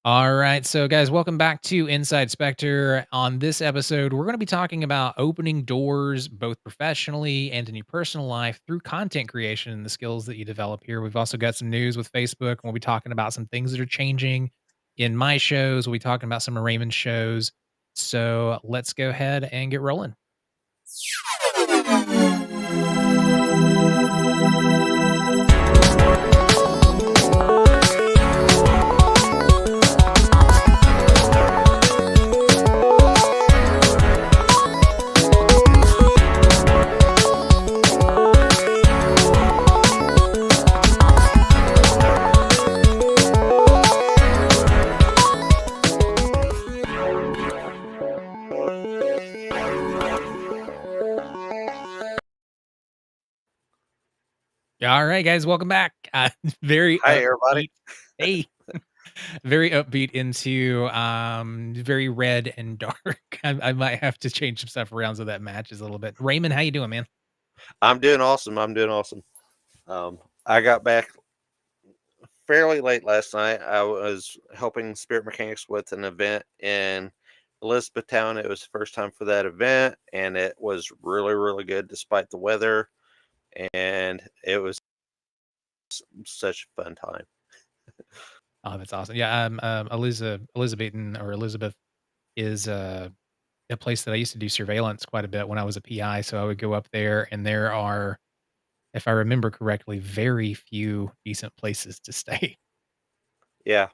All right. So, guys, welcome back to Inside Spectre. On this episode, we're going to be talking about opening doors, both professionally and in your personal life, through content creation and the skills that you develop here. We've also got some news with Facebook, and we'll be talking about some things that are changing in my shows. We'll be talking about some of Raymond's shows. So, let's go ahead and get rolling. All right, guys, welcome back. Very Hi, everybody. upbeat. Hey, very upbeat into very red and dark. I might have to change some stuff around so that matches a little bit. Raymond, how you doing, man? I'm doing awesome. I got back fairly late last night. I was helping Spirit Mechanics with an event in Elizabethtown. It was the first time for that event, and it was really, really good despite the weather. And it was such a fun time. Oh, that's awesome. Yeah, Elizabethan or Elizabeth is a place that I used to do surveillance quite a bit when I was a PI. So I would go up there, and there are, if I remember correctly, very few decent places to stay. Yeah,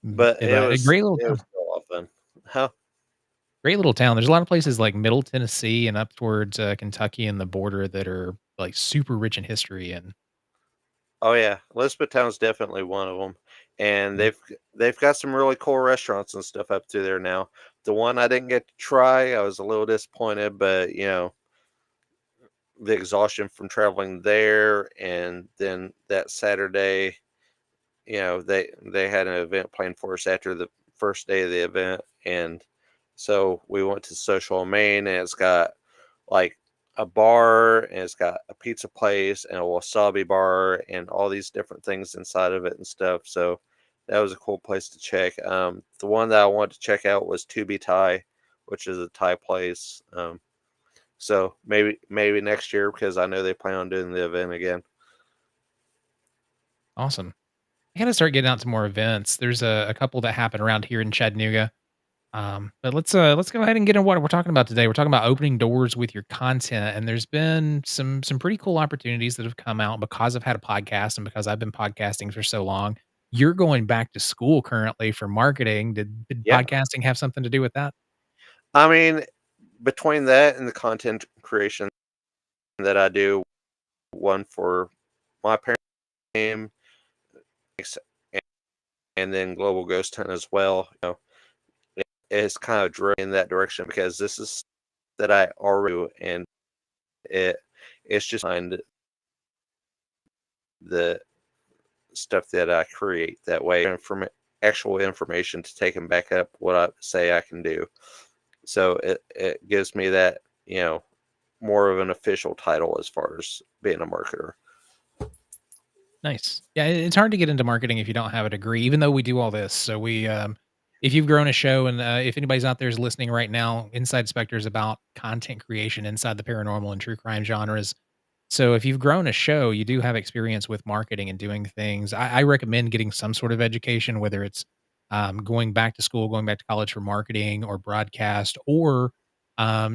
but it But a was great little it was town. still a lot of fun. Huh? Great little town. There's a lot of places like Middle Tennessee and up towards, Kentucky and the border that are, like, super rich in history and Oh yeah, Elizabethtown's definitely one of them, and Mhm. they've got some really cool restaurants and stuff up through there now. The one I didn't get to try, I was a little disappointed, but the exhaustion from traveling there, and then that Saturday, they had an event planned for us after the first day of the event, and so we went to Social Main, and it's got like a bar, and it's got a pizza place and a wasabi bar and all these different things inside of it and stuff. So that was a cool place to check. The one that I wanted to check out was To Be Thai, which is a Thai place. So maybe next year, because I know they plan on doing the event again. awesome. I gotta start getting out to more events. There's a couple that happen around here in Chattanooga. But let's go ahead and get into what we're talking about today. We're talking about opening doors with your content, and there's been some pretty cool opportunities that have come out because I've had a podcast and because I've been podcasting for so long. You're going back to school currently for marketing. Did Yeah, podcasting have something to do with that? I mean, between that and the content creation that I do, one for my parents' name, and then Global Ghost Hunt as well. It's kind of driven in that direction because this is that I already do, and it it's just find the stuff that I create that way from actual information to take them back up what I say I can do. So it gives me that more of an official title as far as being a marketer. Nice. Yeah, it's hard to get into marketing if you don't have a degree, even though we do all this. So if you've grown a show, and if anybody's out there is listening right now, Inside Spectre is about content creation inside the paranormal and true crime genres. So if you've grown a show, you do have experience with marketing and doing things. I recommend getting some sort of education, whether it's going back to school, going back to college for marketing or broadcast, or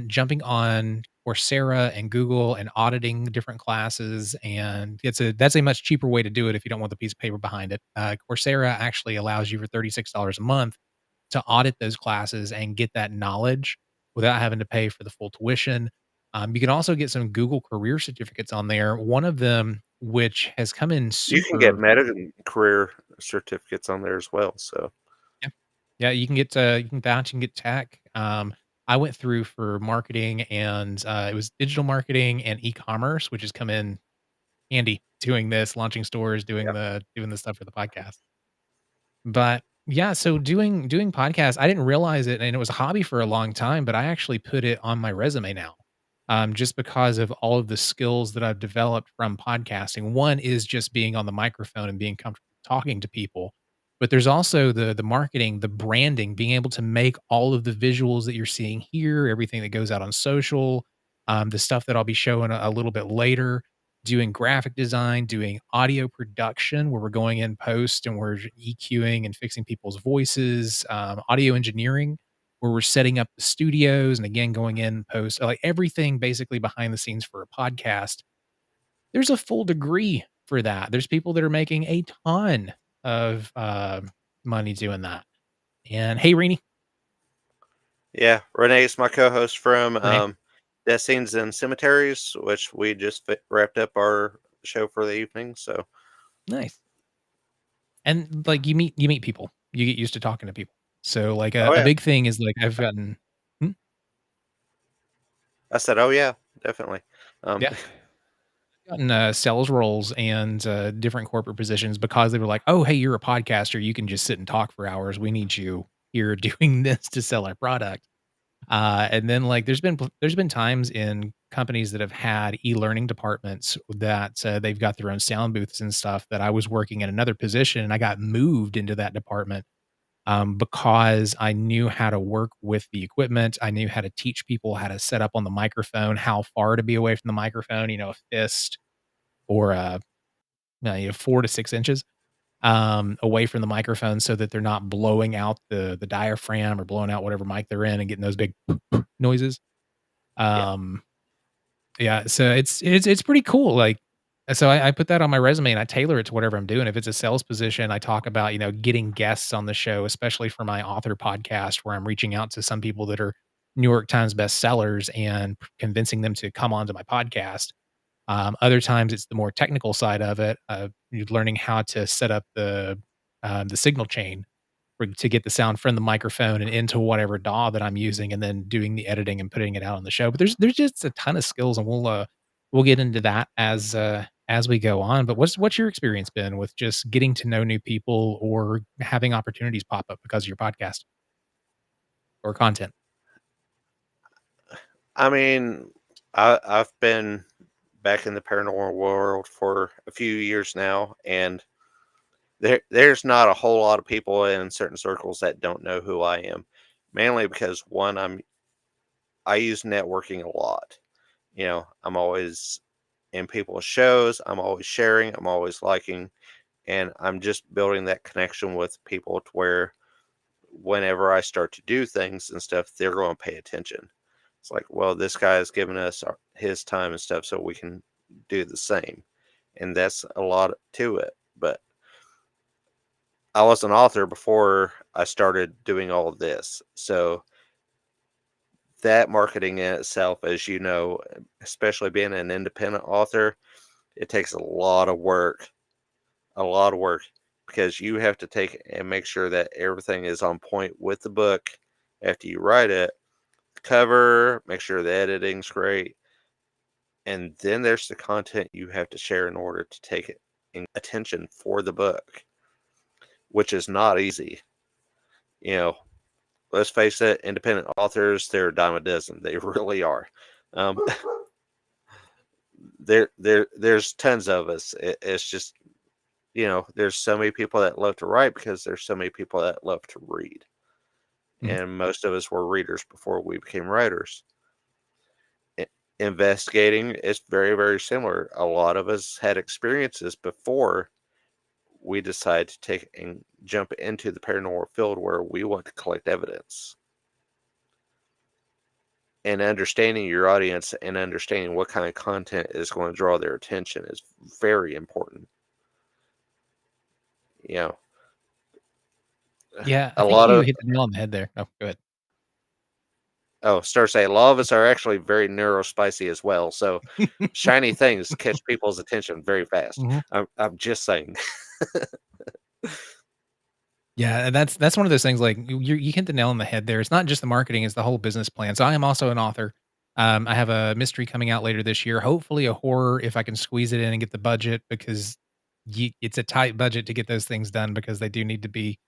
jumping on Coursera and Google and auditing different classes. And that's a much cheaper way to do it if you don't want the piece of paper behind it. Coursera actually allows you for $36 a month to audit those classes and get that knowledge without having to pay for the full tuition. You can also get some Google career certificates on there. One of them, which has come in You can get super. medical career certificates on there as well. So Yeah. Yeah, you can vouch and get tech. I went through for marketing and, it was digital marketing and e-commerce, which has come in handy doing this, launching stores, yeah, doing the stuff for the podcast. But, yeah, so doing podcasts, I didn't realize it, and it was a hobby for a long time, but I actually put it on my resume now, just because of all of the skills that I've developed from podcasting. One is just being on the microphone and being comfortable talking to people, But there's also the marketing, the branding, being able to make all of the visuals that you're seeing here, everything that goes out on social, the stuff that I'll be showing a little bit later, doing graphic design, doing audio production where we're going in post and we're EQing and fixing people's voices, audio engineering where we're setting up the studios and again going in post, like everything basically behind the scenes for a podcast. There's a full degree for that. There's people that are making a ton of, money doing that. And hey, Rainey, Yeah, Renee is my co-host from Renee, Death Scenes and Cemeteries, which we just wrapped up our show for the evening. So, nice. And like you meet people, you get used to talking to people. So like a, oh a yeah, big thing is like I've gotten, hmm? I said, oh yeah, definitely. Um, Yeah, gotten sales roles and different corporate positions because they were like, oh, hey, you're a podcaster, you can just sit and talk for hours. We need you here doing this to sell our product. And then like there's been times in companies that have had e-learning departments that they've got their own sound booths and stuff that I was working in another position and I got moved into that department because I knew how to work with the equipment. I knew how to teach people how to set up on the microphone, how far to be away from the microphone, a fist or 4 to 6 inches away from the microphone so that they're not blowing out the diaphragm or blowing out whatever mic they're in and getting those big noises. yeah, Um, yeah, so it's pretty cool, like, so I put that on my resume and I tailor it to whatever I'm doing. If it's a sales position, I talk about, getting guests on the show, especially for my author podcast where I'm reaching out to some people that are New York Times bestsellers and convincing them to come onto my podcast. Other times it's the more technical side of it, you're learning how to set up the signal chain to get the sound from the microphone and into whatever DAW that I'm using, and then doing the editing and putting it out on the show. But there's just a ton of skills, and we'll get into that as we go on. But what's your experience been with just getting to know new people or having opportunities pop up because of your podcast or content? I mean, I've been back in the paranormal world for a few years now, and there's not a whole lot of people in certain circles that don't know who I am, mainly because one, I use networking a lot. I'm always in people's shows. I'm always sharing. I'm always liking, and I'm just building that connection with people to where whenever I start to do things and stuff, they're going to pay attention. It's like, well, this guy has given us his time and stuff, so we can do the same, and that's a lot to it. But I was an author before I started doing all of this, so that marketing in itself, as you know, especially being an independent author, it takes a lot of work because you have to take and make sure that everything is on point with the book after you write it, cover, make sure the editing's great, and then there's the content you have to share in order to take it in attention for the book, which is not easy. You know, let's face it, independent authors, they're a dime a dozen. They really are. Um, there's tons of us. It's just, there's so many people that love to write because there's so many people that love to read. Mhm. And most of us were readers before we became writers. I- Investigating is very, very similar. A lot of us had experiences before we decided to take and jump into the paranormal field where we want to collect evidence. And understanding your audience and understanding what kind of content is going to draw their attention is very important. You know, Yeah, I a think lot you of hit the nail on the head there. Oh, go ahead. start saying a lot of us are actually very neurospicy as well. So shiny things catch people's attention very fast. Mhm. I'm just saying. Yeah, and that's one of those things, like, you hit the nail on the head there. It's not just the marketing, it's the whole business plan. So I am also an author. I have a mystery coming out later this year, hopefully a horror if I can squeeze it in and get the budget because it's a tight budget to get those things done because they do need to be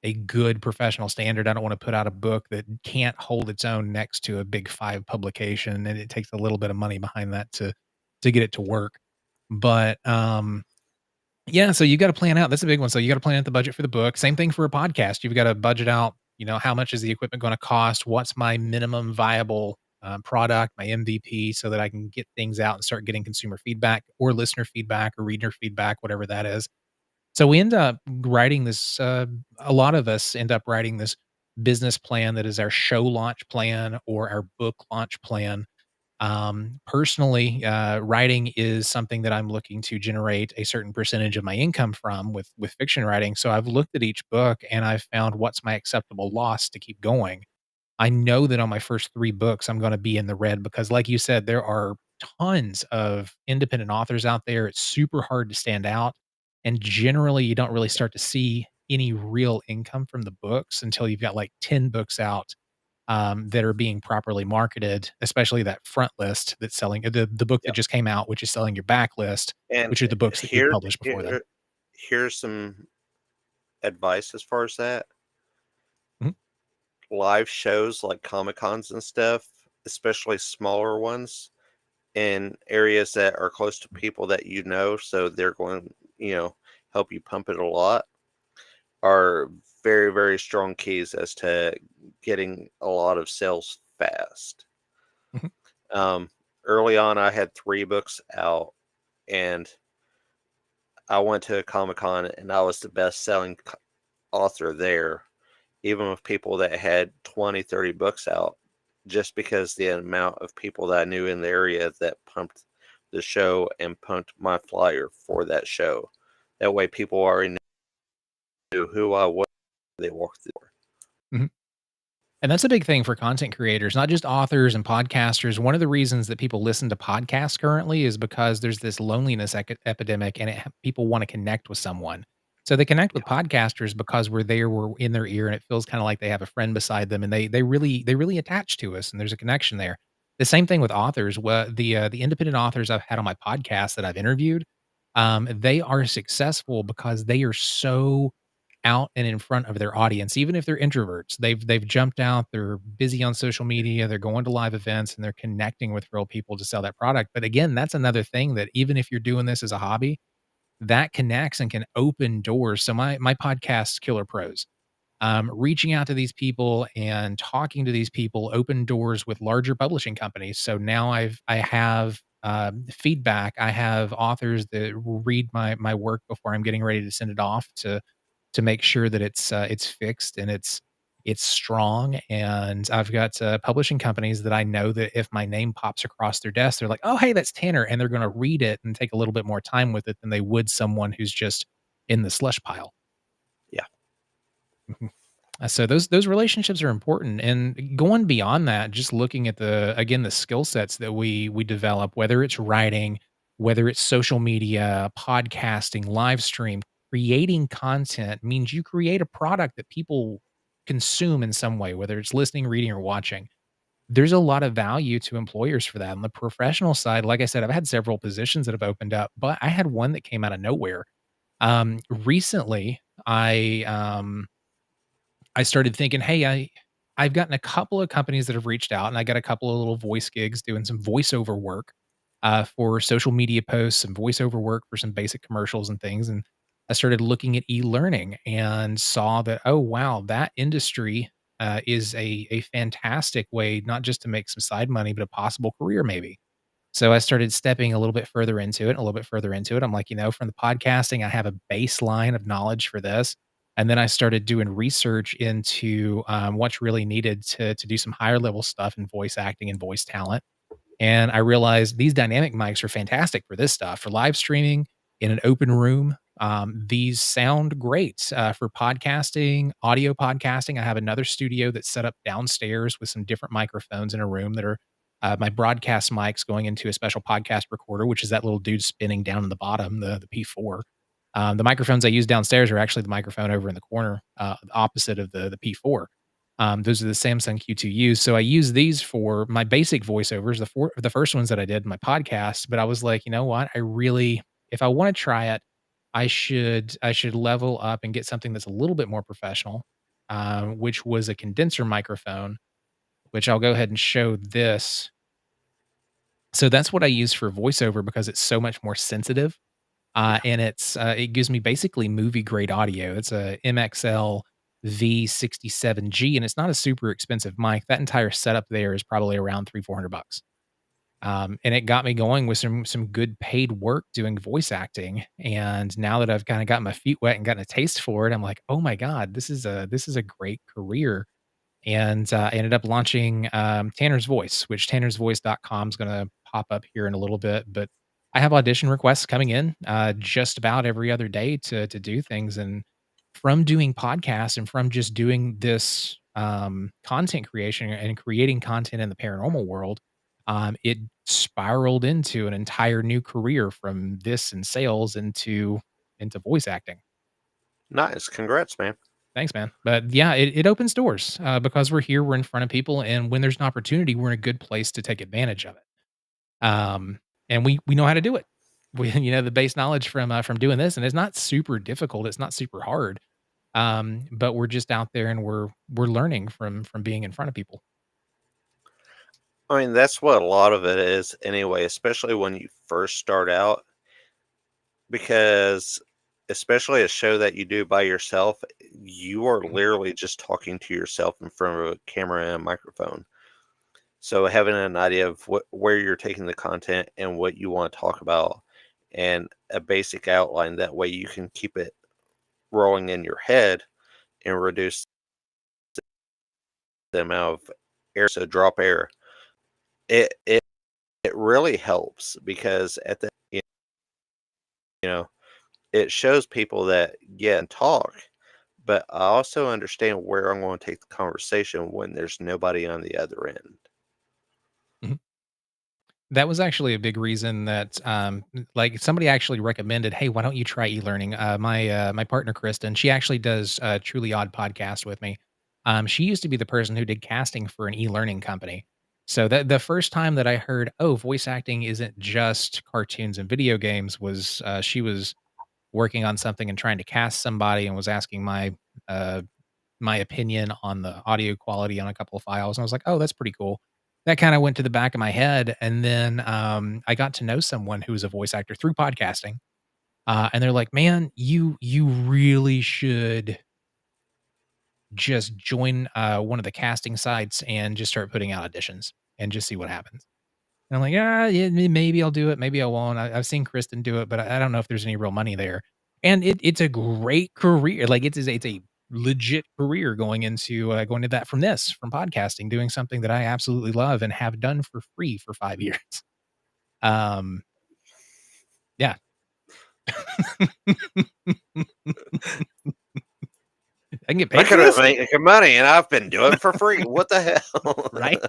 a good professional standard. I don't wanna put out a book that can't hold its own next to a big 5 publication, and it takes a little bit of money behind that to get it to work. But, Yeah, so you gotta plan out that's a big one. So you gotta plan out the budget for the book. Same thing for a podcast. You've gotta budget out, how much is the equipment gonna cost? What's my minimum viable, product, my MVP, so that I can get things out and start getting consumer feedback or listener feedback or reader feedback, whatever that is. So we end up writing this, a lot of us end up writing this business plan that is our show launch plan or our book launch plan. Personally, writing is something that I'm looking to generate a certain percentage of my income from with fiction writing. So I've looked at each book and I've found what's my acceptable loss to keep going. I know that on my first 3 books, I'm gonna be in the red because like you said, there are tons of independent authors out there. It's super hard to stand out, and generally, you don't really start to see any real income from the books until you've got, like, 10 books out, that are being properly marketed, especially that front list that's selling the book that Yep. just came out, which is selling your backlist, And which are the books that you've published before then. here's some advice as far as that. Mhm, Live shows like Comic Cons and stuff, especially smaller ones in areas that are close to people that you know, so they're going, help you pump it a lot, are very, very strong keys as to getting a lot of sales fast. mhm, Um, Early on, I had 3 books out, and I went to a Comic Con, and I was the best selling author there, even with people that had 20, 30 books out, just because the amount of people that I knew in the area that pumped the show and pumped my flyer for that show. That way, people already knew who I was. They walked through the door. mhm. And that's a big thing for content creators, not just authors and podcasters. One of the reasons that people listen to podcasts currently is because there's this loneliness epidemic and people want to connect with someone. So they connect with Yeah, podcasters because we're there, we're in their ear, and it feels kind of like they have a friend beside them, and they really attach to us, and there's a connection there. The same thing with authors. The independent authors I've had on my podcast that I've interviewed, they are successful because they are so out and in front of their audience, even if they're introverts. They've jumped out, they're busy on social media, they're going to live events, and they're connecting with real people to sell that product. But again, that's another thing that even if you're doing this as a hobby, that connects and can open doors. So my podcast, Killer Pros, reaching out to these people and talking to these people open doors with larger publishing companies. So now I have feedback. I have authors that will read my work before I'm getting ready to send it off to make sure that it's fixed and it's strong. And I've got publishing companies that I know that if my name pops across their desk, they're like, "Oh, hey, that's Tanner," and they're going to read it and take a little bit more time with it than they would someone who's just in the slush pile. yeah, Mhm. So those relationships are important, and going beyond that, just looking at the skill sets that we develop, whether it's writing, whether it's social media, podcasting, live stream, creating content means you create a product that people consume in some way, whether it's listening, reading, or watching. There's a lot of value to employers for that. On the professional side, like I said, I've had several positions that have opened up, but I had one that came out of nowhere. Recently, I started thinking, "Hey, I've gotten a couple of companies that have reached out, and I got a couple of little voice gigs doing some voiceover work, for social media posts and voiceover work for some basic commercials and things." And I started looking at e-learning and saw that, oh, wow, that industry, is a fantastic way not just to make some side money, but a possible career maybe. So I started stepping a little bit further into it, a little bit further into it. I'm like, from the podcasting, I have a baseline of knowledge for this. And then I started doing research into what's really needed to do some higher level stuff in voice acting and voice talent. And I realized these dynamic mics are fantastic for this stuff, for live streaming in an open room. These sound great for podcasting, audio podcasting. I have another studio that's set up downstairs with some different microphones in a room that are my broadcast mics going into a special podcast recorder, which is that little dude spinning down in the bottom, the P4. The microphones I use downstairs are actually the microphone over in the corner, opposite of the P4. Those are the Samsung Q2Us. So I use these for my basic voiceovers, the first ones that I did in my podcast. But I was like, you know what? If I want to try it, I should level up and get something that's a little bit more professional, which was a condenser microphone, which I'll go ahead and show this. So that's what I use for voiceover because it's so much more sensitive. Yeah. And it gives me basically movie grade audio. It's a MXL V67G, and it's not a super expensive mic. That entire setup there is probably around 300-400 bucks. And it got me going with some good paid work doing voice acting. And now that I've kind of got my feet wet and gotten a taste for it, I'm like, oh my god, this is a great career. And I ended up launching Tanner's Voice, which tannersvoice.com is going to pop up here in a little bit. But I have audition requests coming in just about every other day to do things. And from doing podcasts and from just doing this content creation and creating content in the paranormal world, it spiraled into an entire new career from this and sales into voice acting. Nice. Congrats, man. Thanks, man. But yeah, it opens doors because we're here, we're in front of people, and when there's an opportunity, we're in a good place to take advantage of it. And we know how to do it. We the base knowledge from doing this, and it's not super difficult. It's not super hard. But we're just out there and we're learning from being in front of people. I mean, that's what a lot of it is anyway, especially when you first start out, because especially a show that you do by yourself, you are Mhm, literally just talking to yourself in front of a camera and a microphone. So having an idea of where you're taking the content and what you want to talk about and a basic outline, that way you can keep it rolling in your head and reduce the amount of air, so drop air. It really helps because at the you know it shows people that yeah and talk, but I also understand where I'm going to take the conversation when there's nobody on the other end. mhm. That was actually a big reason that, like, somebody actually recommended, "Hey, why don't you try e-learning?" My partner, Kristen, she actually does a Truly Odd podcast with me. She used to be the person who did casting for an e-learning company. So the first time that I heard, "Oh, voice acting isn't just cartoons and video games," was, she was working on something and trying to cast somebody and was asking uh my opinion on the audio quality on a couple of files, and I was like, "Oh, that's pretty cool." That kinda went to the back of my head, and then, I got to know someone who was a voice actor through podcasting, and they're like, "Man, you really should just join, one of the casting sites and just start putting out auditions and just see what happens." And I'm like, "Ah, yeah, maybe I'll do it, maybe I won't." I've seen Kristen do it, but I don't know if there's any real money there. And it's a great career. Like, it's a legit career going into that from podcasting, doing something that I absolutely love and have done for free for 5 years. Um, yeah. I can get I paid for could have this? made money, and I've been doing it for free. What the hell? Right?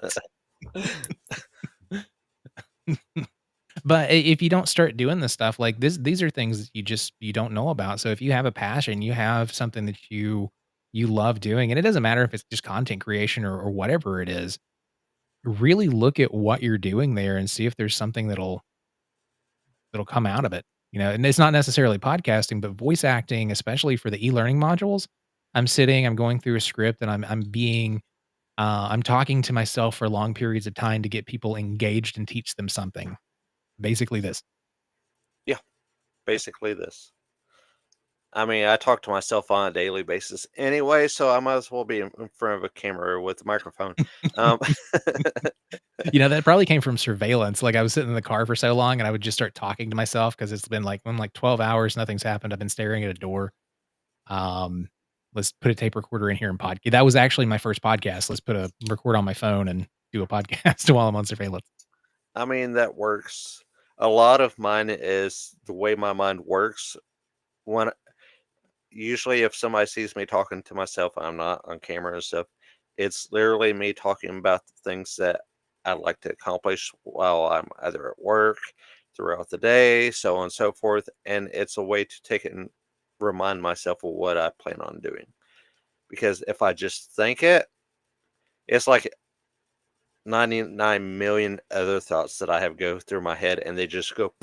But if you don't start doing this stuff, like these are things that you don't know about. So if you have a passion, you have something that you love doing, and it doesn't matter if it's just content creation or whatever it is, really look at what you're doing there and see if there's something that'll come out of it. And it's not necessarily podcasting, but voice acting, especially for the e-learning modules. I'm going through a script and I'm talking to myself for long periods of time to get people engaged and teach them something. Basically this. Yeah, basically this. I mean, I talk to myself on a daily basis anyway, so I might as well be in front of a camera with a microphone. Um, That probably came from surveillance. Like, I was sitting in the car for so long, and I would just start talking to myself because 'cause it's been, like, 12 hours, nothing's happened. I've been staring at a door. Um, let's put a tape recorder in here and that was actually my first podcast. Let's put a record on my phone and do a podcast while I'm on surveillance. I mean, that works. A lot of mine is the way my mind works. When usually if somebody sees me talking to myself, I'm not on camera and stuff. It's literally me talking about the things that I'd like to accomplish while I'm either at work, throughout the day, so on and so forth. And it's a way to take it and remind myself of what I plan on doing. Because if I just think it, it's like 99 million other thoughts that I have go through my head and they just go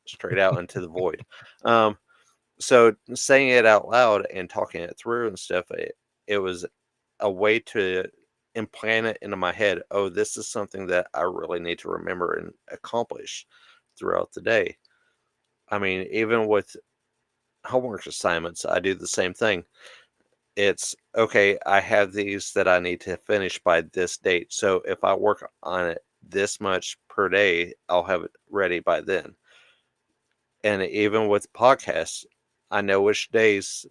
straight out into the void. Um, so saying it out loud and talking it through and stuff, it was a way to implant it into my head. Oh, this is something that I really need to remember and accomplish throughout the day. I mean, even with homework assignments, I do the same thing. It's okay, I have these that I need to finish by this date. So if I work on it this much per day, I'll have it ready by then. And even with podcasts, I know which days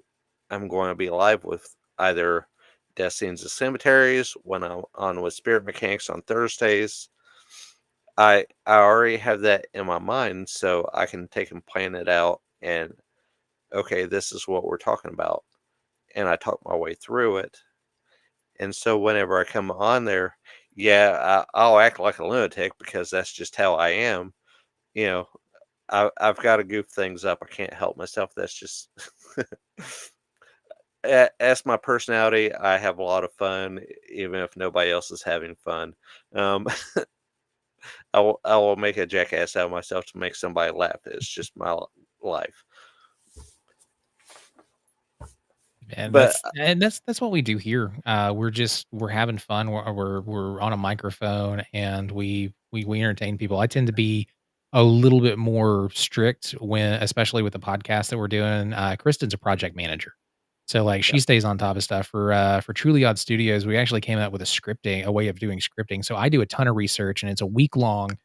I'm going to be live with either Death Scenes and Cemeteries, when I'm on with Spirit Mechanics on Thursdays. I already have that in my mind, so I can take and plan it out and okay, this is what we're talking about. And I talk my way through it. And so whenever I come on there, yeah, I'll act like a lunatic because that's just how I am. You know, I've got to goof things up. I can't help myself. That's just as my personality. I have a lot of fun, even if nobody else is having fun. Um, I will make a jackass out of myself to make somebody laugh. It's just my life. And But that's what we do here. We're having fun. We're on a microphone and we entertain people. I tend to be a little bit more strict when, especially with the podcast that we're doing. Kristen's a project manager, so like yeah, she stays on top of stuff for Truly Odd Studios. We actually came up with a way of doing scripting. So I do a ton of research, and it's a week long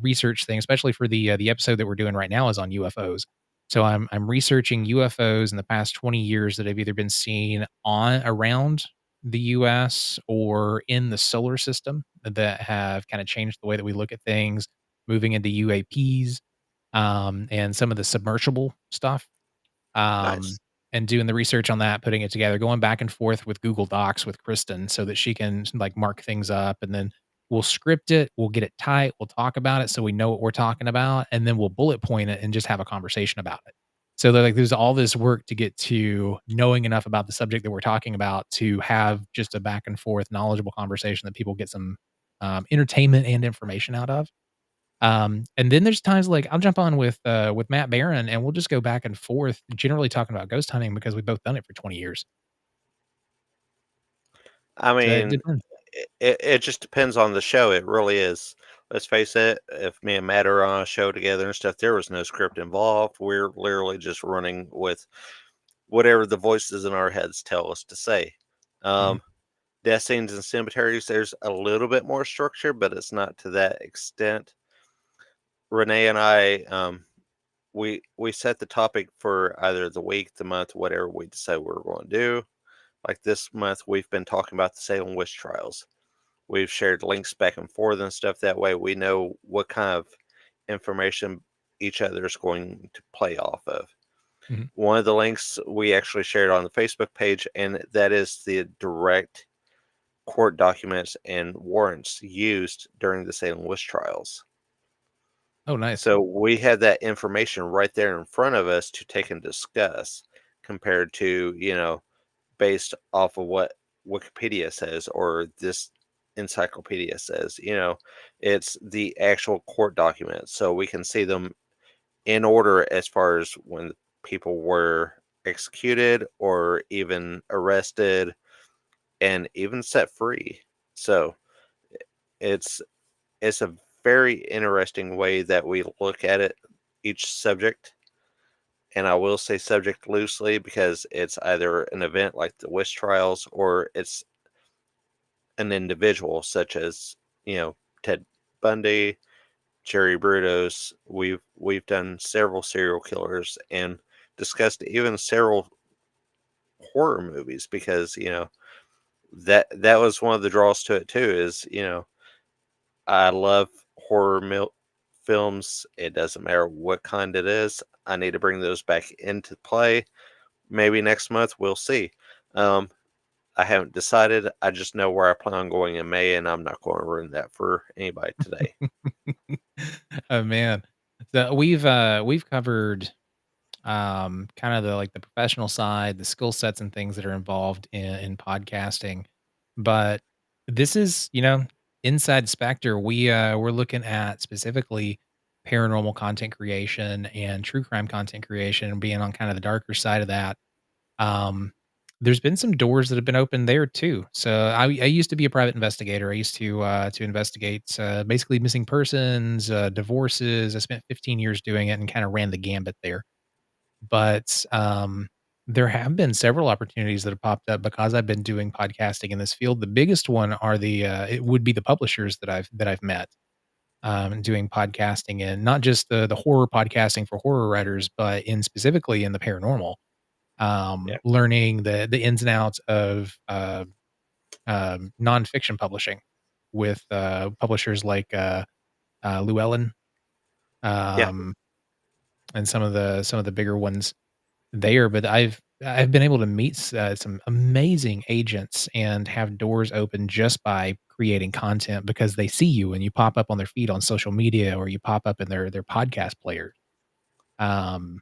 research thing, especially for the episode that we're doing right now is on UFOs. So I'm researching UFOs in the past 20 years that have either been seen on around the US or in the solar system that have kind of changed the way that we look at things, moving into UAPs, and some of the submersible stuff, um, nice. and doing the research on that, putting it together, going back and forth with Google Docs with Kristen so that she can like mark things up, and then we'll script it, we'll get it tight, we'll talk about it so we know what we're talking about, and then we'll bullet point it and just have a conversation about it. So like there's all this work to get to knowing enough about the subject that we're talking about to have just a back and forth knowledgeable conversation that people get some entertainment and information out of. And then there's times like I'll jump on with Matt Barron and we'll just go back and forth, generally talking about ghost hunting because we've both done it for 20 years. I So it mean, depends. it just depends on the show. It really is. Let's face it. If me and Matt are on a show together and stuff, there was no script involved. We're literally just running with whatever the voices in our heads tell us to say. Mhm. Um, Death scenes and cemeteries, there's a little bit more structure, but it's not to that extent. Renee and I, we set the topic for either the week, the month, whatever we decide we're going to do. Like this month, we've been talking about the Salem witch trials. We've shared links back and forth and stuff. That way, we know what kind of information each other is going to play off of. Mhm. One of the links we actually shared on the Facebook page, and that is the direct court documents and warrants used during the Salem witch trials. Oh, nice. So we had that information right there in front of us to take and discuss compared to, based off of what Wikipedia says or this encyclopedia says, it's the actual court documents. So we can see them in order as far as when people were executed or even arrested and even set free. So it's it's a very interesting way that we look at it, each subject. And I will say subject loosely because it's either an event like the witch trials or it's an individual such as, Ted Bundy, Jerry Brutos. We've done several serial killers and discussed even several horror movies because, that was one of the draws to it too is, I love films. It doesn't matter what kind it is. I need to bring those back into play. Maybe next month we'll see. Um, I haven't decided. I just know where I plan on going in May, and I'm not going to ruin that for anybody today. Oh, man. So we've covered, kind of the, like, the professional side, the skill sets and things that are involved in podcasting. But this is, inside Spectre, we're looking at specifically paranormal content creation and true crime content creation and being on kind of the darker side of that. Um there's been some doors that have been opened there too. So I used to be a private investigator. I used to investigate basically missing persons, divorces. I spent 15 years doing it and kind of ran the gambit there. But there have been several opportunities that have popped up because I've been doing podcasting in this field. The biggest one are it would be the publishers that I've met doing podcasting, and not just the horror podcasting for horror writers, but in specifically in the paranormal, Yeah, learning the ins and outs of nonfiction publishing with publishers like Llewellyn, yeah. um, and some of the bigger ones there. But I've been able to meet some amazing agents and have doors open just by creating content because they see you and you pop up on their feed on social media or you pop up in their podcast players. Um,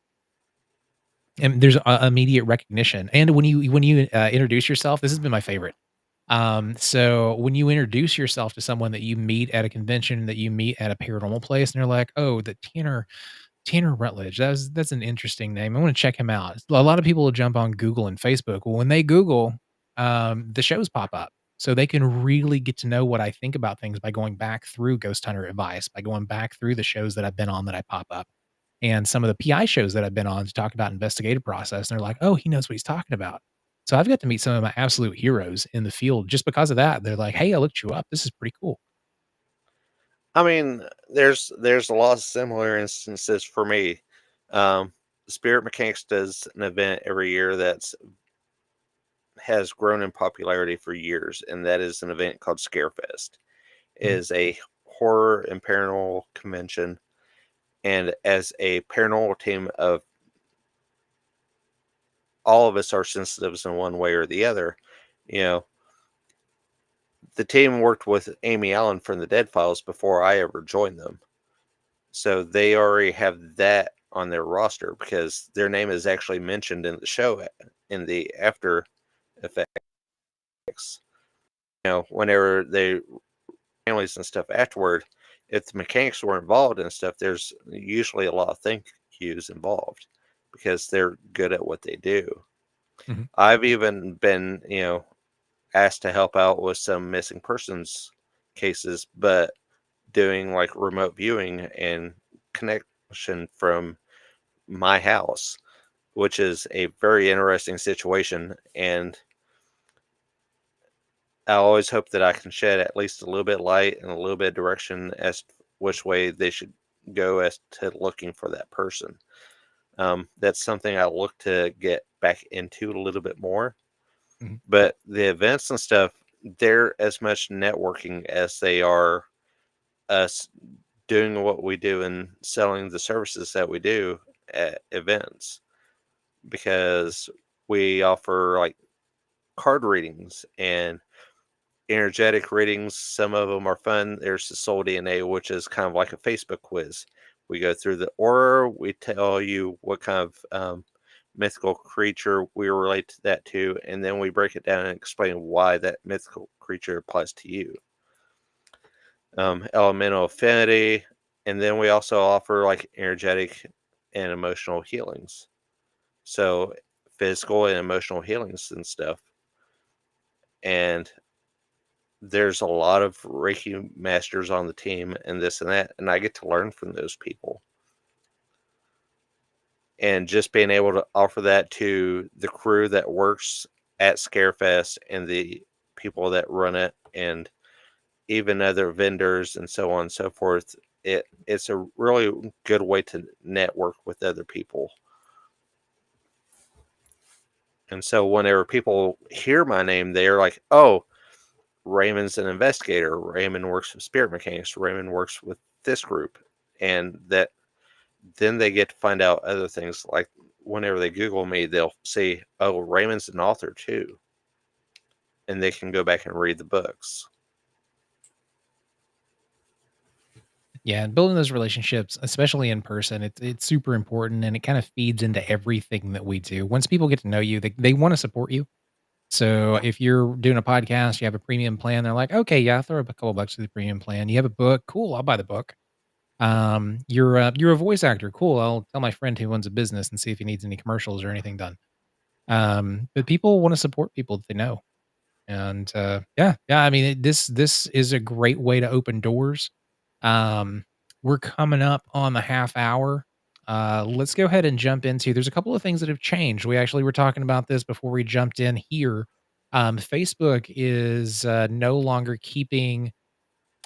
and there's immediate recognition. And when you introduce yourself, this has been my favorite. So when you introduce yourself to someone that you meet at a convention, that you meet at a paranormal place, and they're like, "Oh, the Tanner Rutledge. That's an interesting name. I want to check him out." A lot of people will jump on Google and Facebook. Well, when they Google, the shows pop up. So they can really get to know what I think about things by going back through Ghost Hunter Advice, by going back through the shows that I've been on that I pop up, and some of the PI shows that I've been on to talk about investigative process. And they're like, "Oh, he knows what he's talking about." So I've got to meet some of my absolute heroes in the field just because of that. They're like, "Hey, I looked you up. This is pretty cool." I mean, there's a lot of similar instances for me. Um, Spirit Mechanics does an event every year that's has grown in popularity for years, and that is an event called Scarefest. It Mhm, is a horror and paranormal convention, and as a paranormal team of all of us are sensitives in one way or the other, you know, the team worked with Amy Allen from the Dead Files before I ever joined them. So they already have that on their roster because their name is actually mentioned in the show in the after effects. Whenever they families and stuff afterward, if the mechanics were involved and stuff, there's usually a lot of thank yous involved because they're good at what they do. mhm. I've even been, asked to help out with some missing persons cases, but doing like remote viewing and connection from my house, which is a very interesting situation. And I always hope that I can shed at least a little bit light and a little bit of direction as to which way they should go as to looking for that person. That's something I look to get back into a little bit more. Mhm. But the events and stuff, they're as much networking as they are us doing what we do and selling the services that we do at events because we offer like card readings and energetic readings. Some of them are fun. There's the Soul DNA, which is kind of like a Facebook quiz. We go through the aura. We tell you what kind of mythical creature we relate to that to, and then we break it down and explain why that mythical creature applies to you. Elemental affinity, and then we also offer like energetic and emotional healings. So physical and emotional healings and stuff. And there's a lot of Reiki masters on the team and this and that, and I get to learn from those people. And just being able to offer that to the crew that works at Scarefest and the people that run it and even other vendors and so on and so forth, it's a really good way to network with other people. And so whenever people hear my name, they're like, "Oh, Raymond's an investigator. Raymond works with Spirit Mechanics. Raymond works with this group." And that then they get to find out other things. Like whenever they Google me, they'll see, "Oh, Raymond's an author too." And they can go back and read the books. Yeah, and building those relationships, especially in person, it's super important and it kind of feeds into everything that we do. Once people get to know you, they want to support you. So Yeah. if you're doing a podcast, you have a premium plan, they're like, okay, yeah, I'll throw up a couple bucks to the premium plan. You have a book, cool, I'll buy the book. You're a voice actor, cool. I'll tell my friend who owns a business and see if he needs any commercials or anything done. But people wanna support people that they know. And, yeah, I mean, this is a great way to open doors. Um, we're coming up on the half hour. Let's go ahead and jump into there's a couple of things that have changed. We actually were talking about this before we jumped in here. Facebook is, no longer keeping,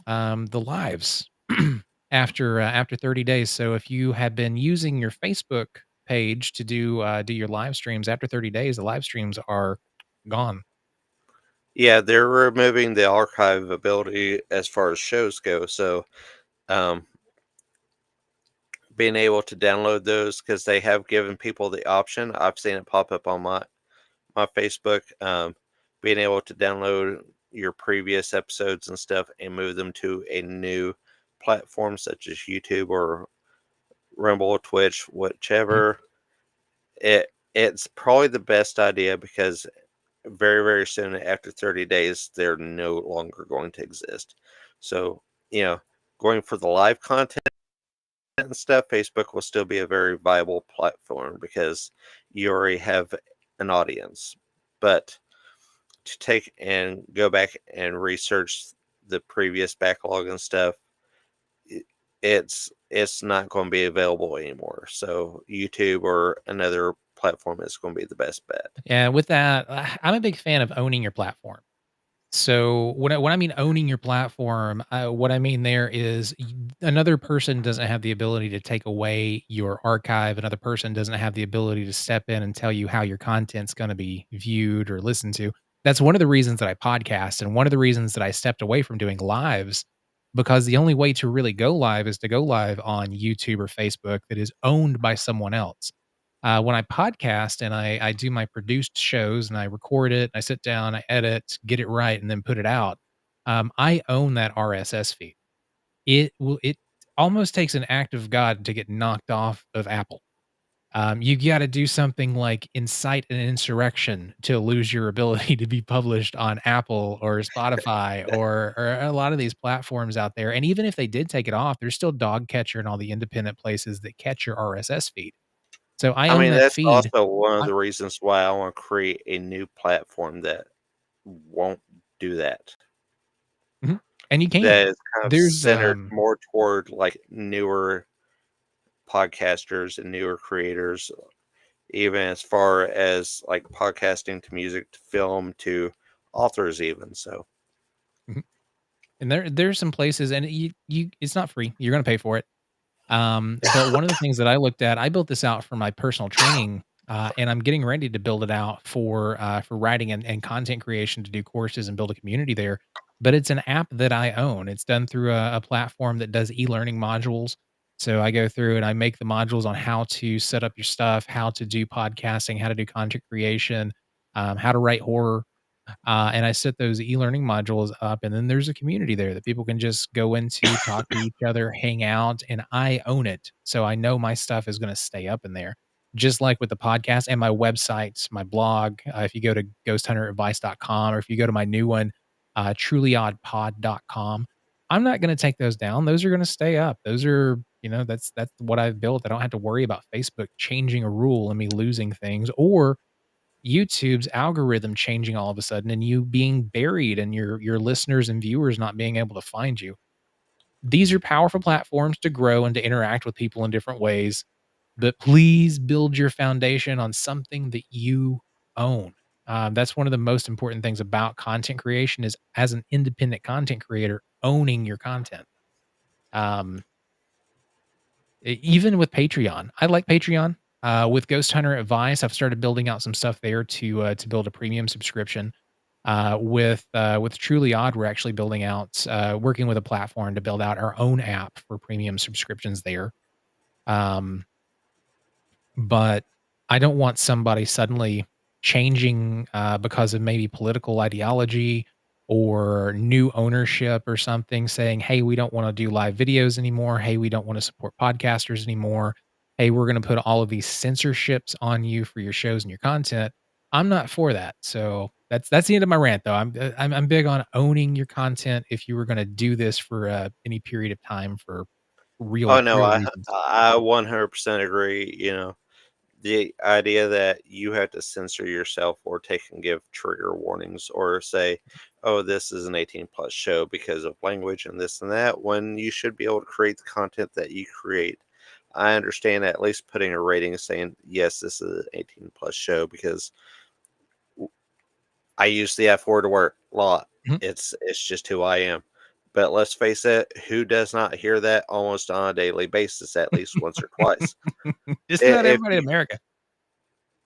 the lives after 30 days. So if you had been using your Facebook page to do your live streams after 30 days, the live streams are gone. Yeah, they're removing the archive ability as far as shows go. So, um, being able to download those because they have given people the option. I've seen it pop up on my Facebook. Being able to download your previous episodes and stuff and move them to a new platform such as YouTube or Rumble, Twitch, Mhm. whichever. It's probably the best idea because very, very soon after 30 days, they're no longer going to exist. So, you know, going for the live content and stuff, Facebook will still be a very viable platform because you already have an audience. But to take and go back and research the previous backlog and stuff, i- it's not going to be available anymore. So YouTube or another platform is going to be the best bet. Yeah, with that, I'm a big fan of owning your platform. So when I mean owning your platform, what I mean there is another person doesn't have the ability to take away your archive. Another person doesn't have the ability to step in and tell you how your content's going to be viewed or listened to. That's one of the reasons that I podcast and one of the reasons that I stepped away from doing lives because the only way to really go live is to go live on YouTube or Facebook that is owned by someone else. When I podcast and I do my produced shows and I record it, I sit down, I edit, get it right, and then put it out. I own that RSS feed. It almost takes an act of God to get knocked off of Apple. You got to do something like incite an insurrection to lose your ability to be published on Apple or Spotify or a lot of these platforms out there. And even if they did take it off, there's still Dogcatcher and all the independent places that catch your RSS feed. So I I own mean, that that's feed. also one of I the reasons why I want to create a new platform that won't do that. Mhm, and you can. That is kind of There's, centered more toward like newer podcasters and newer creators, even as far as like podcasting to music to film to authors, even. So, mhm, and there's some places and you it's not free, you're gonna pay for it. But one of the things that I looked at I built this out for my personal training, and I'm getting ready to build it out for writing and content creation to do courses and build a community there. But it's an app that I own. It's done through a platform that does e-learning modules. So I go through and I make the modules on how to set up your stuff, how to do podcasting, how to do content creation, how to write horror. And I set those e-learning modules up, and then there's a community there that people can just go into, talk to each other, hang out, and I own it. So I know my stuff is going to stay up in there. Just like with the podcast and my websites, my blog. If you go to ghosthunteradvice.com or if you go to my new one, trulyoddpod.com, I'm not going to take those down. Those are going to stay up. Those are, that's what I've built. I don't have to worry about Facebook changing a rule and me losing things or YouTube's algorithm changing all of a sudden and you being buried and your listeners and viewers not being able to find you. These are powerful platforms to grow and to interact with people in different ways, but please build your foundation on something that you own. That's one of the most important things about content creation is as an independent content creator, owning your content. Um, Even with Patreon. I like Patreon. With Ghost Hunter Advice, I've started building out some stuff there to build a premium subscription. With Truly Odd, we're actually building out working with a platform to build out our own app for premium subscriptions there. Um, but I don't want somebody suddenly changing, because of maybe political ideology or new ownership or something saying, "Hey, we don't wanna do live videos anymore. Hey, we don't wanna support podcasters anymore. Hey, we're gonna put all of these censorships on you for your shows and your content." I'm not for that. So that's the end of my rant, though. I'm big on owning your content if you were gonna do this for, any period of time for oh real no, real I reasons. I 100% agree. You know, the idea that you have to censor yourself or take and give trigger warnings or say, oh, this is an 18 plus show because of language and this and that, when you should be able to create the content that you create. I understand at least putting a rating saying, yes, this is an 18 plus show because I use the F word a lot. Mhm. It's just who I am. But let's face it, who does not hear that almost on a daily basis, at least once or twice? Just about If everybody in you America.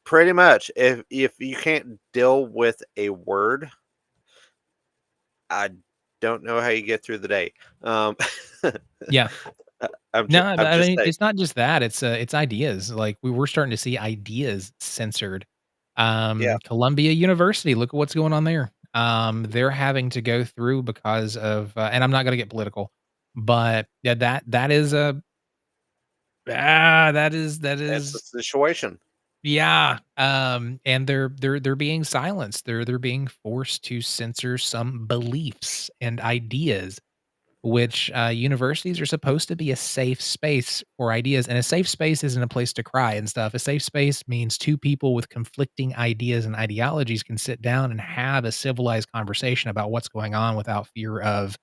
pretty much, if you can't deal with a word, I don't know how you get through the day. Um, Yeah. No, I'm I just mean, saying, it's not just that, it's ideas, like, we're starting to see ideas censored. yeah, Columbia University, look at what's going on there. They're having to go through because of, and I'm not gonna get political, but, yeah, that is a that that's the is situation. yeah, and they're being silenced, they're being forced to censor some beliefs and ideas. Which, universities are supposed to be a safe space for ideas, and a safe space isn't a place to cry and stuff. A safe space means 2 people with conflicting ideas and ideologies can sit down and have a civilized conversation about what's going on without fear of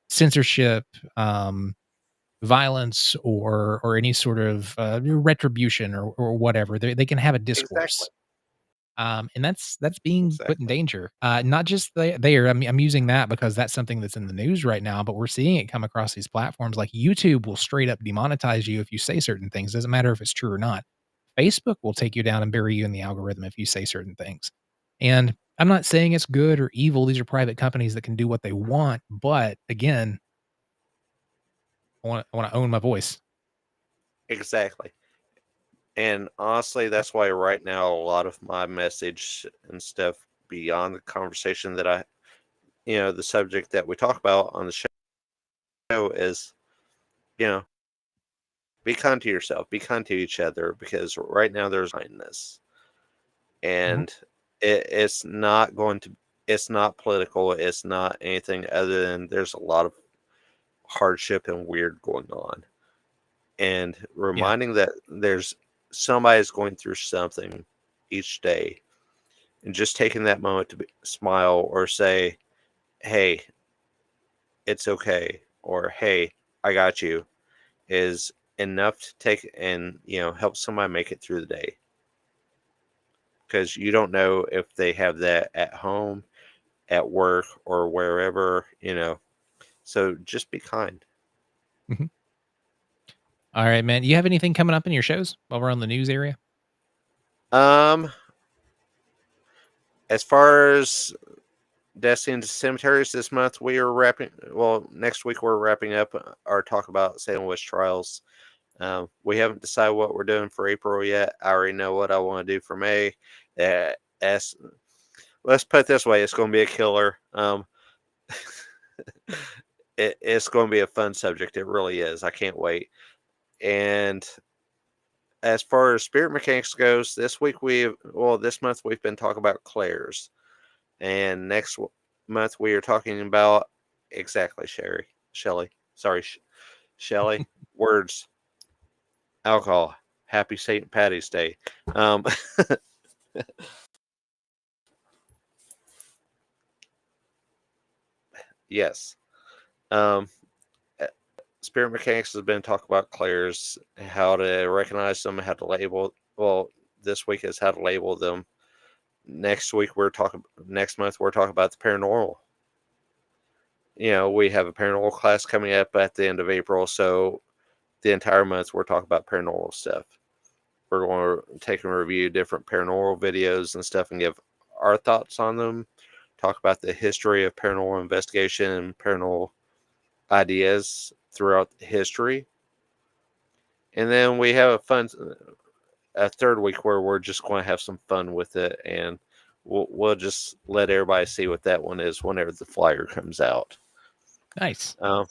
censorship, violence, or any sort of, retribution or whatever. They can have a Exactly, discourse. And that's being put in exactly, danger. Not just there. I mean, I'm using that because that's something that's in the news right now, but we're seeing it come across these platforms. Like YouTube will straight up demonetize you if you say certain things. Doesn't matter if it's true or not. Facebook will take you down and bury you in the algorithm if you say certain things. And I'm not saying it's good or evil. These are private companies that can do what they want. But again, I want to own my voice. exactly. And honestly, that's why right now a lot of my message and stuff beyond the conversation that the subject that we talk about on the show is, you know, be kind to yourself, be kind to each other, because right now there's kindness, Mhm. and it's not political, it's not anything other than there's a lot of hardship and weird going on, and Yeah. reminding that there's somebody's going through something each day, and just taking that moment to smile or say, "Hey, it's okay," or "Hey, I got you," is enough to take and help somebody make it through the day, because you don't know if they have that at home, at work, or wherever. So just be kind. Mhm. All right, man. You have anything coming up in your shows while we're on the news area? Um, as far as Destiny into Cemeteries this month, we are wrapping. Well, next week we're wrapping up our talk about Salem Witch Trials. We haven't decided what we're doing for April yet. I already know what I want to do for May. Uh, as let's put it this way, it's going to be a killer. It's going to be a fun subject. It really is. I can't wait. And as far as spirit mechanics goes, this month we've been talking about clairs, and next month we are talking about exactly Shelly. Sorry, Shelly. Words, alcohol. Happy St. Patty's Day. Um, yes. Um, uh, Spirit mechanics has been talking about clairs, how to recognize them, how to label. Well, this week is how to label them. Next month we're talking about the paranormal. We have a paranormal class coming up at the end of April, so the entire month we're talking about paranormal stuff. We're going to take and review different paranormal videos and stuff and give our thoughts on them. Talk about the history of paranormal investigation and paranormal ideas throughout history. And then we have a third week where we're just going to have some fun with it, and we'll just let everybody see what that one is whenever the flyer comes out. Nice. Um,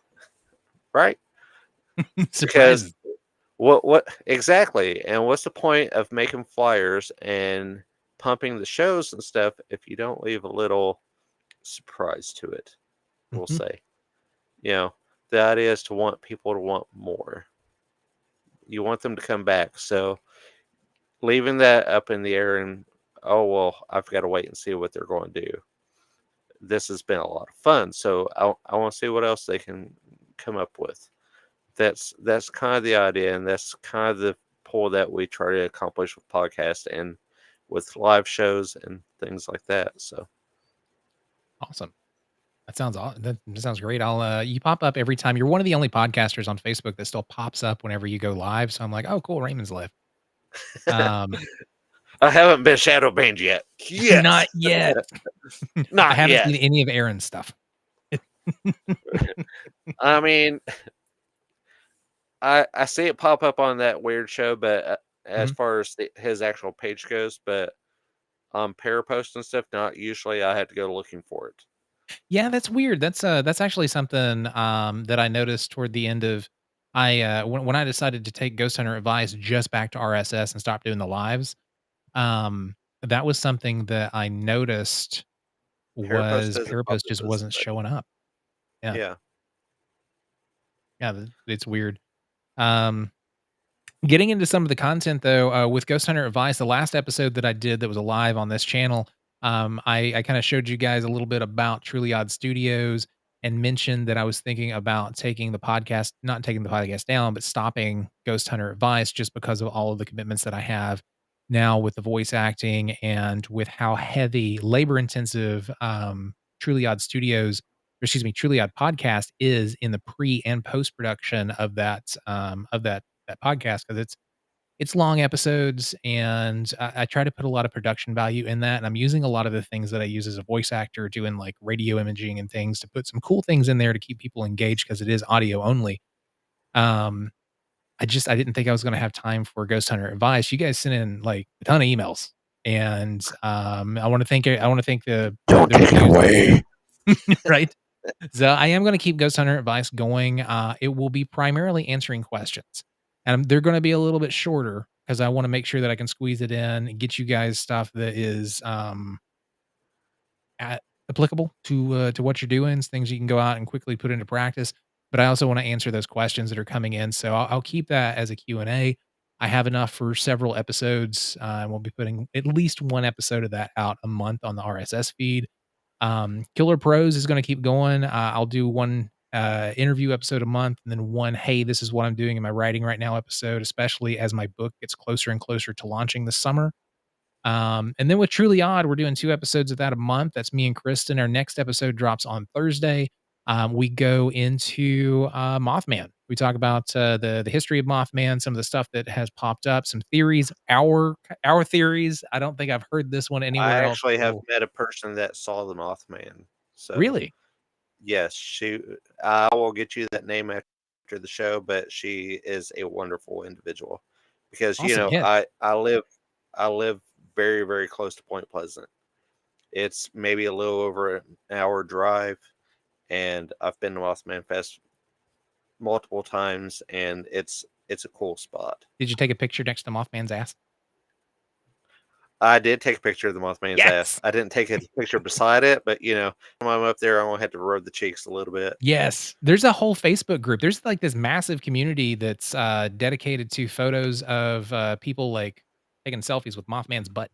right? Because Surprising. what exactly? And what's the point of making flyers and pumping the shows and stuff if you don't leave a little surprise to it? We'll Mhm. say, you know, the idea is to want people to want more. You want them to come back. So leaving that up in the air and, oh, well, I've got to wait and see what they're going to do. This has been a lot of fun, so I want to see what else they can come up with. That's kind of the idea, and that's kind of the pull that we try to accomplish with podcasts and with live shows and things like that. So Awesome. That sounds great. You pop up every time. You're one of the only podcasters on Facebook that still pops up whenever you go live. So I'm like, oh, cool. Raymond's live. Um, I haven't been shadow banned yet. Yet. not yet. I Not haven't yet. seen any of Aaron's stuff. I mean, I see it pop up on that weird show, but as Mhm. far as his actual page goes, but on Parapost and stuff, not usually. I had to go looking for it. Yeah, that's weird. That's actually something that I noticed toward the end of when I decided to take Ghost Hunter Advice just back to RSS and stop doing the lives. Um, that was something that I noticed Parapost was doesn't pop Parapost up just as wasn't much. showing up. Yeah. Yeah. Yeah, it's weird. Um, Getting into some of the content though, with Ghost Hunter Advice, the last episode that I did that was live on this channel, I kind of showed you guys a little bit about Truly Odd Studios and mentioned that I was thinking about taking the podcast, not taking the podcast down, but stopping Ghost Hunter Advice just because of all of the commitments that I have now with the voice acting and with how heavy labor intensive Truly Odd Studios, or excuse me, Truly Odd Podcast is in the pre and post production of that podcast because it's long episodes and I try to put a lot of production value in that. And I'm using a lot of the things that I use as a voice actor, doing like radio imaging and things to put some cool things in there to keep people engaged because it is audio only. Um, I didn't think I was going to have time for Ghost Hunter Advice. You guys sent in like a ton of emails, and I want to thank Don't the take it reviews that we away. get. Right. So I am going to keep Ghost Hunter Advice going. It will be primarily answering questions, and they're going to be a little bit shorter because I want to make sure that I can squeeze it in and get you guys stuff that is applicable to what you're doing, things you can go out and quickly put into practice. But I also want to answer those questions that are coming in, so I'll keep that as a Q and A. I have enough for several episodes. And we'll be putting at least one episode of that out a month on the RSS feed. Killer Pros is going to keep going. I'll do one interview episode a month and then one, hey, this is what I'm doing in my writing right now episode, especially as my book gets closer and closer to launching this summer. And then with Truly Odd, we're doing 2 episodes of that a month. That's me and Kristen. Our next episode drops on Thursday. We go into Mothman. We talk about the history of Mothman, some of the stuff that has popped up, some theories, our theories. I don't think I've heard this one I anywhere else. actually have So met a person that saw the Mothman. So really yes, I will get you that name after the show, but she is a wonderful individual because awesome. Yeah. I live very very close to Point Pleasant. It's maybe a little over an hour drive, and I've been to Mothman Fest multiple times, and it's a cool spot. Did you take a picture next to Mothman's ass? I did take a picture of the Mothman's ass. Yes. I didn't take a picture beside it, but when I'm up there, I'm gonna have to rub the cheeks a little bit. Yes. There's a whole Facebook group. There's like this massive community that's dedicated to photos of people like taking selfies with Mothman's butt.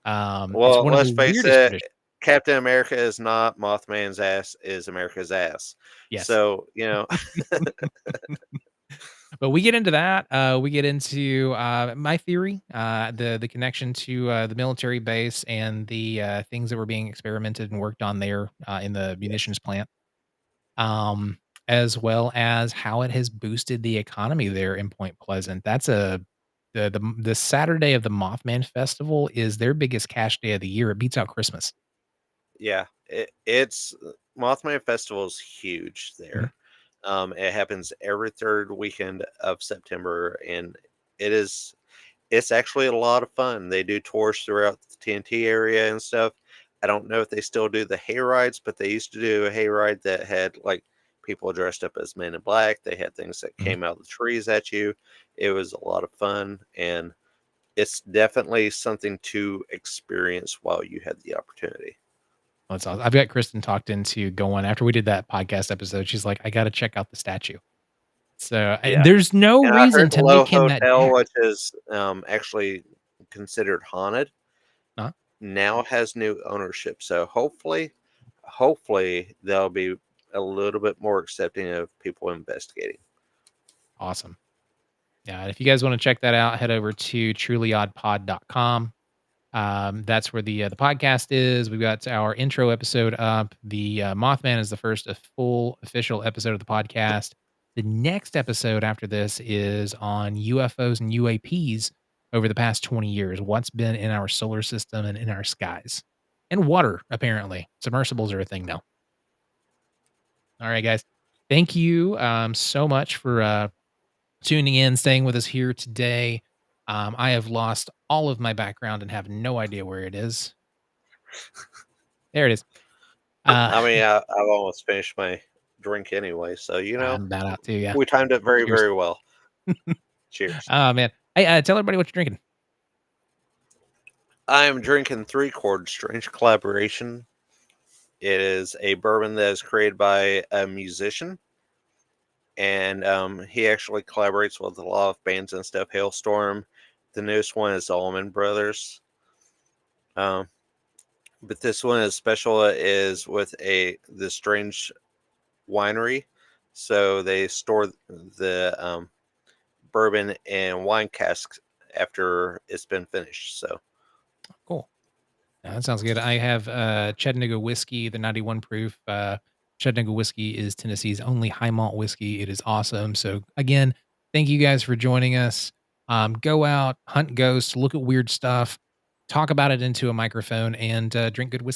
It's Well, one of let's the face weirdest it, traditions. Captain America is not Mothman's ass, is America's ass. Yes. So, But we get into that. We get into my theory, the connection to the military base and the things that were being experimented and worked on there in the munitions plant, as well as how it has boosted the economy there in Point Pleasant. That's the Saturday of the Mothman Festival is their biggest cash day of the year. It beats out Christmas. yeah, it's Mothman Festival is huge Mhm. there. It happens every third weekend of September, and it is it's actually a lot of fun. They do tours throughout the TNT area and stuff. I don't know if they still do the hay rides, but they used to do a hayride that had like people dressed up as men in black. They had things that Mhm. came out of the trees at you. It was a lot of fun, and it's definitely something to experience while you had the opportunity. That's awesome. I've got Kristen talked into going after we did that podcast episode. She's like, I got to check out the statue. So, and Yeah, there's no and I reason heard the to Low make him that Hotel, jacked. which is, actually considered haunted, Huh? now has new ownership, so hopefully, they'll be a little bit more accepting of people investigating. Awesome. Yeah, and if you guys wanna check that out, head over to trulyoddpod.com. That's where the podcast is. We've got our intro episode up. The Mothman is the first full official episode of the podcast. The next episode after this is on UFOs and UAPs over the past 20 years. What's been in our solar system and in our skies, and water, apparently. Submersibles are a thing now. All right, guys. Thank you so much for tuning in, staying with us here today. I have lost all of my background and have no idea where it is. There it is. Uh, I mean, I've almost finished my drink anyway, so, I'm about out too, yeah. we timed it very, Cheers. very well. Cheers. Oh, man. Hey, tell everybody what you're drinking. I am drinking Three Chord Strange Collaboration. It is a bourbon that is created by a musician, and he actually collaborates with a lot of bands and stuff. Hailstorm. The newest one is the Allman Brothers. Um, but this one is special. It is with the Strange Winery, so they store the bourbon in wine casks after it's been finished. So Cool. Yeah, that sounds good. I have Chattanooga whiskey, the 91 proof. Chattanooga whiskey is Tennessee's only high malt whiskey. It is awesome. So, again, thank you guys for joining us. Go out, hunt ghosts, look at weird stuff, talk about it into a microphone, and drink good whiskey.